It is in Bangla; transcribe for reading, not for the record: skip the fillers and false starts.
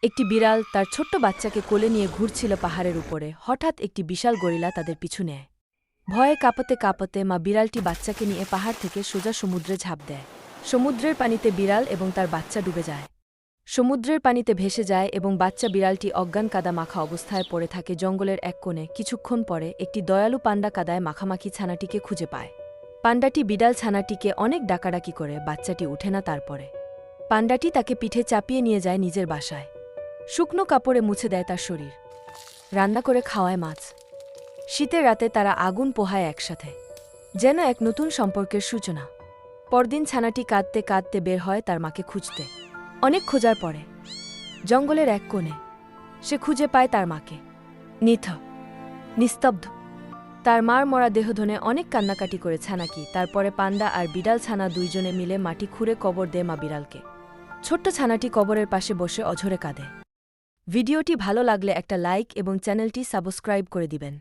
একটি বিড়াল তার ছোট্ট বাচ্চাকে কোলে নিয়ে ঘুরছিল পাহাড়ের উপরে। হঠাৎ একটি বিশাল গরিলা তাদের পিছু নেয়। ভয়ে কাঁপতে কাঁপতে মা বিড়ালটি বাচ্চাকে নিয়ে পাহাড় থেকে সোজা সমুদ্রে ঝাঁপ দেয়। সমুদ্রের পানিতে বিড়াল এবং তার বাচ্চা ডুবে যায়। সমুদ্রের পানিতে ভেসে যায় এবং বাচ্চা বিড়ালটি অজ্ঞান কাদা মাখা অবস্থায় পড়ে থাকে জঙ্গলের এক কোণে। কিছুক্ষণ পরে একটি দয়ালু পান্ডা কাদায় মাখামাখি ছানাটিকে খুঁজে পায়। পান্ডাটি বিড়াল ছানাটিকে অনেক ডাকাডাকি করে, বাচ্চাটি উঠে না। তারপরে পান্ডাটি তাকে পিঠে চাপিয়ে নিয়ে যায় নিজের বাসায়। শুকনো কাপড়ে মুছে দেয় তার শরীর। রান্না করে খাওয়ায় মাছ। শীতের রাতে তারা আগুন পোহায় একসাথে, যেন এক নতুন সম্পর্কের সূচনা। পরদিন ছানাটি কাঁদতে কাঁদতে বের হয় তার মাকে খুঁজতে। অনেক খোঁজার পরে জঙ্গলের এক কোণে সে খুঁজে পায় তার মাকে, নিস্তব্ধ। তার মার মরা দেহ ধনে অনেক কান্নাকাটি করে ছানাকি। তারপরে পান্ডা আর বিড়াল ছানা দুইজনে মিলে মাটি খুঁড়ে কবর দেয় মা বিড়ালকে। ছোট্ট ছানাটি কবরের পাশে বসে অঝরে কাঁদে। ভিডিওটি ভালো লাগলে একটা লাইক এবং চ্যানেলটি সাবস্ক্রাইব করে দিবেন।